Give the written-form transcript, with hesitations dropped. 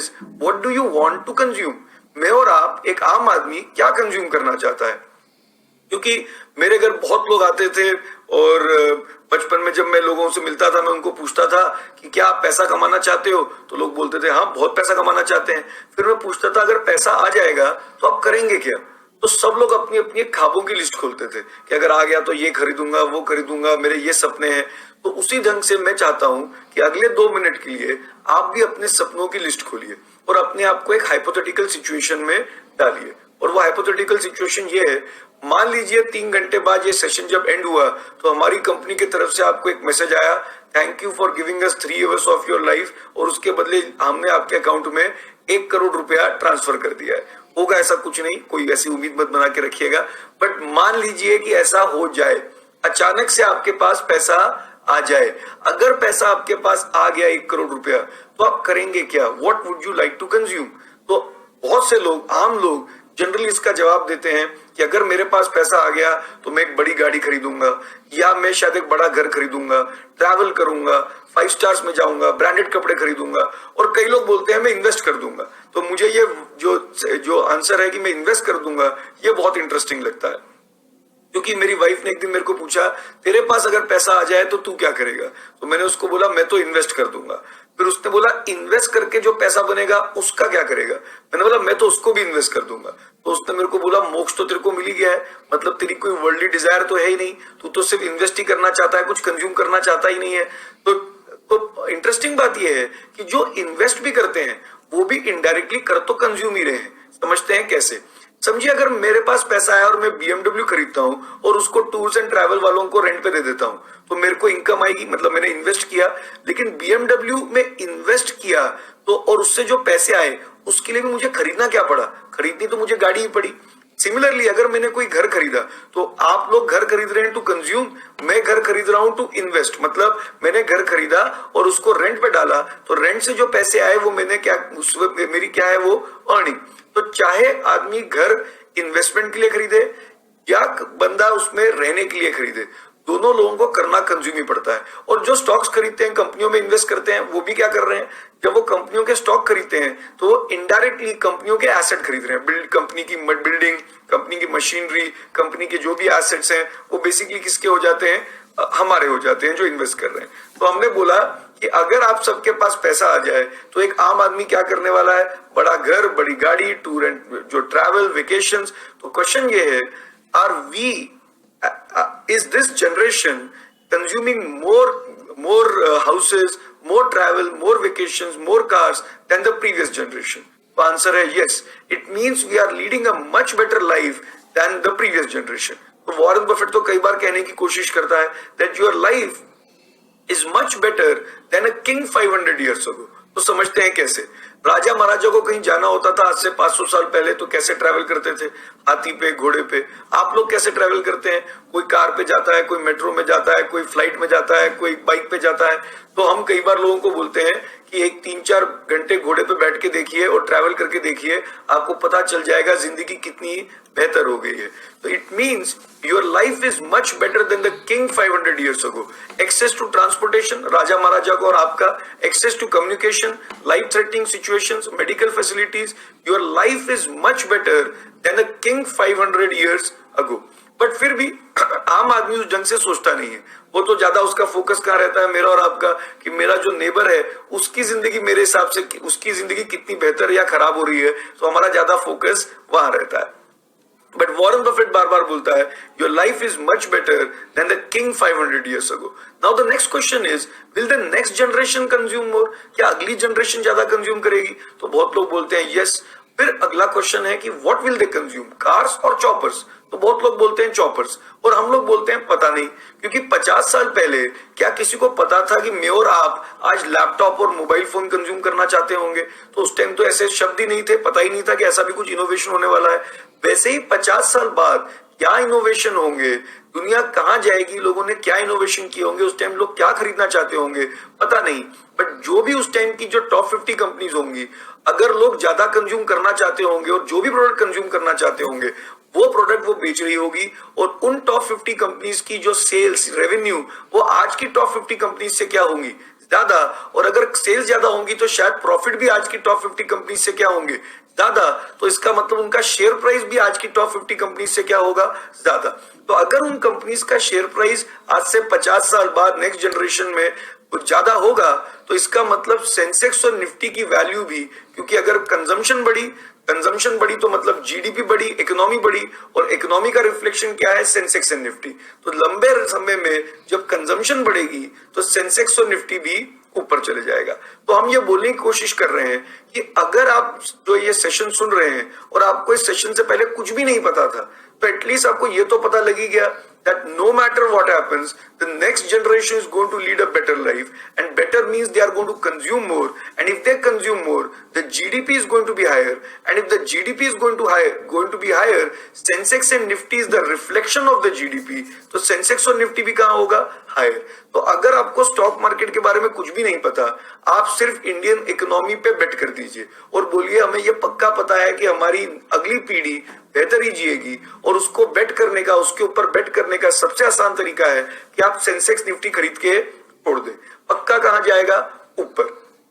Is what do you want to consume. मैं और आप, एक आम आदमी क्या कंज्यूम करना चाहता है। क्योंकि मेरे घर बहुत लोग आते थे और बचपन में जब मैं लोगों से मिलता था, मैं उनको पूछता था कि क्या आप पैसा कमाना चाहते हो, तो लोग बोलते थे हाँ बहुत पैसा कमाना चाहते हैं। फिर मैं पूछता था अगर पैसा आ जाएगा तो आप करेंगे क्या। तो सब लोग अपनी अपनी ख्वाबों की लिस्ट खोलते थे कि अगर आ गया तो ये खरीदूंगा, वो खरीदूंगा, मेरे ये सपने हैं। तो उसी ढंग से मैं चाहता हूं कि अगले 2 मिनट के लिए आप भी अपने सपनों की लिस्ट खोलिए और अपने आप को एक हाइपोथेटिकल सिचुएशन में डालिए। और वो हाइपोथेटिकल सिचुएशन ये है, मान लीजिए 3 घंटे बाद ये सेशन जब एंड हुआ तो हमारी कंपनी की तरफ से आपको एक मैसेज आया, thank you for giving us 3 hours of your life, और उसके बदले हमने आपके अकाउंट में 1 करोड़ रुपया ट्रांसफर कर दिया है। होगा ऐसा कुछ नहीं, कोई ऐसी उम्मीद मत बना के रखिएगा, बट मान लीजिए कि ऐसा हो जाए, अचानक से आपके पास पैसा आ जाए। अगर पैसा आपके पास आ गया 1 करोड़ रुपया, तो आप करेंगे क्या, what would you like to consume. तो बहुत से लोग, आम लोग जनरली इसका जवाब देते हैं कि अगर मेरे पास पैसा आ गया तो मैं एक बड़ी गाड़ी खरीदूंगा, या मैं शायद एक बड़ा घर खरीदूंगा, ट्रैवल करूंगा, 5 स्टार्स में जाऊंगा, ब्रांडेड कपड़े खरीदूंगा। और कई लोग बोलते हैं मैं इन्वेस्ट कर दूंगा। तो मुझे ये जो आंसर है कि मैं इन्वेस्ट कर दूंगा, ये बहुत इंटरेस्टिंग लगता है। क्योंकि मेरी वाइफ ने एक दिन मेरे को पूछा, तेरे पास अगर पैसा आ जाए तो तू क्या करेगा। तो मैंने उसको बोला मैं तो इन्वेस्ट कर दूंगा। फिर उसने बोला इन्वेस्ट करके जो पैसा बनेगा उसका क्या करेगा। मैंने बोला मैं तो उसको भी इन्वेस्ट कर दूंगा। तो उसने मेरे को बोला मोक्ष तो तेरे को मिल ही गया है, मतलब तेरी कोई वर्ल्डली डिजायर तो है ही नहीं, तू तो सिर्फ इन्वेस्ट ही करना चाहता है, कुछ कंज्यूम करना चाहता ही नहीं है। तो इंटरेस्टिंग बात यह है कि जो इन्वेस्ट भी करते हैं वो भी इनडायरेक्टली कर तो कंज्यूम ही रहे हैं। समझते हैं कैसे, समझिए अगर मेरे पास पैसा आया और मैं BMW खरीदता हूं और उसको टूर्स एंड ट्रैवल वालों को रेंट पे दे देता हूं, तो मेरे को इनकम आएगी, मतलब मैंने इन्वेस्ट किया। लेकिन BMW में इन्वेस्ट किया तो, और उससे जो पैसे आए उसके लिए भी मुझे खरीदना क्या पड़ा, खरीदनी तो मुझे गाड़ी ही पड़ी। सिमिलरली अगर मैंने कोई घर खरीदा, तो आप लोग घर खरीद रहे हैं टू कंज्यूम, मैं घर खरीद रहा हूं टू इन्वेस्ट। मतलब मैंने घर खरीदा और उसको रेंट पे डाला, तो रेंट से जो पैसे आए वो मैंने क्या, मेरी क्या है वो अर्निंग। तो चाहे आदमी घर इन्वेस्टमेंट के लिए खरीदे या बंदा उसमें रहने के लिए खरीदे, दोनों लोगों को करना कंज्यूम ही पड़ता है। और जो स्टॉक्स खरीदते हैं, कंपनियों में इन्वेस्ट करते हैं, वो भी क्या कर रहे हैं, जब वो कंपनियों के स्टॉक खरीदते हैं तो वो इनडायरेक्टली कंपनियों के एसेट खरीद रहे हैं। कंपनी की बिल्डिंग, कंपनी की मशीनरी, कंपनी के जो भी एसेट्स हैं वो बेसिकली किसके हो जाते हैं, हमारे हो जाते हैं जो इन्वेस्ट कर रहे हैं। तो हमने बोला कि अगर आप सबके पास पैसा आ जाए तो एक आम आदमी क्या करने वाला है, बड़ा घर, बड़ी गाड़ी, टूर एंड जो ट्रैवल, वेकेशंस। तो क्वेश्चन ये है, are we is this generation consuming more houses, more travel, more vacations, more cars than the previous generation? The answer है yes. It means we are leading a much better life than the previous generation. तो Warren Buffett तो कई बार कहने की कोशिश करता है that your life is much better than a king 500 years ago. तो समझते हैं कैसे, राजा महाराजा को कहीं जाना होता था आज से 500 साल पहले, तो कैसे ट्रैवल करते थे, हाथी पे, घोड़े पे। आप लोग कैसे ट्रैवल करते हैं, कोई कार पे जाता है, कोई मेट्रो में जाता है, कोई फ्लाइट में जाता है, कोई बाइक पे जाता है। तो हम कई बार लोगों को बोलते हैं कि एक 3-4 घंटे घोड़े पे बैठ के देखिए और ट्रैवल करके देखिए, आपको पता चल जाएगा जिंदगी कितनी बेहतर हो गई है। तो it means your life is much better than the king 500 years ago. Access to transportation, राजा महाराजा को और आपका, access to communication, life threatening situations, medical facilities, your life is much better than the king 500 years ago. But फिर भी आम आदमी उस ढंग से सोचता नहीं है। वो तो ज्यादा उसका फोकस कहाँ रहता है, मेरा और आपका, कि मेरा जो नेबर है उसकी जिंदगी मेरे हिसाब से, उसकी जिंदगी कितनी बेहतर या खराब हो रही है, तो हमारा ज्यादा फोकस वहां रहता है। बट वॉरेन बफेट बार बार बोलता है your life is much better than the king 500 years ago. Now the next question is, will the next generation consume more, क्या अगली जनरेशन ज्यादा कंज्यूम करेगी। तो बहुत लोग बोलते हैं यस। फिर अगला क्वेश्चन है कि what will they consume, cars और चॉपर्स। तो बहुत लोग बोलते हैं चॉपर्स, और हम लोग बोलते हैं पता नहीं। क्योंकि 50 साल पहले क्या किसी को पता था कि मैं और आप आज लैपटॉप और मोबाइल फोन कंज्यूम करना चाहते होंगे। तो उस टाइम तो ऐसे शब्द ही नहीं थे, पता ही नहीं था कि ऐसा भी कुछ इनोवेशन होने वाला है। वैसे ही 50 साल बाद क्या इनोवेशन होंगे, दुनिया कहां जाएगी, लोगों ने क्या इनोवेशन किए होंगे, उस टाइम लोग क्या खरीदना चाहते होंगे, पता नहीं। बट जो भी उस टाइम की जो टॉप 50 कंपनीज होंगी, अगर लोग ज्यादा कंज्यूम करना चाहते होंगे और जो भी प्रोडक्ट कंज्यूम करना चाहते होंगे वो प्रोडक्ट वो बेच रही होगी। और उन टॉप 50 कंपनीज की जो सेल्स रेवेन्यू वो आज की टॉप 50 कंपनीज से क्या होंगी, ज्यादा, और अगर सेल्स ज्यादा होंगी तो शायद प्रॉफिट भी आज की टॉप 50 कंपनी से क्या होंगे, ज्यादा। तो इसका मतलब उनका शेयर प्राइस भी आज की टॉप 50 कंपनी से क्या होगा, ज्यादा। तो अगर उन कंपनीज का शेयर प्राइस आज से 50 साल बाद नेक्स्ट जनरेशन में कुछ ज्यादा होगा, तो इसका मतलब सेंसेक्स और निफ्टी की वैल्यू भी, क्योंकि अगर कंजम्पशन बढ़ी तो मतलब जीडीपी बढ़ी, इकोनॉमी बढ़ी, और इकोनॉमी का रिफ्लेक्शन क्या है, सेंसेक्स एंड निफ्टी। तो लंबे समय में जब कंजम्पशन बढ़ेगी तो सेंसेक्स और निफ्टी भी ऊपर चले जाएगा। तो हम ये बोलने की कोशिश कर रहे हैं कि अगर आप जो ये सेशन सुन रहे हैं और आपको इस सेशन से पहले कुछ भी नहीं पता था, तो एटलीस्ट आपको ये तो पता लगी गया that no matter what happens, the next generation is going to lead a better life, and better means they are going to consume more, and if they consume more, the GDP is going to be higher, and if the GDP is going to be higher, Sensex and Nifty is the reflection of the GDP, तो Sensex और Nifty भी कहाँ होगा, higher। तो अगर आपको stock market के बारे में कुछ भी नहीं पता, आप सिर्फ इंडियन इकोनॉमी पे बेट कर दीजिए और बोलिए हमें ये पक्का पता है कि हमारी अगली पीढ़ी बेहतर ही जिएगी, और उसको बेट करने का, उसके ऊपर बेट करने का सबसे आसान तरीका है कि आप सेंसेक्स निफ्टी खरीद के छोड़ दें। पक्का कहां जाएगा, ऊपर।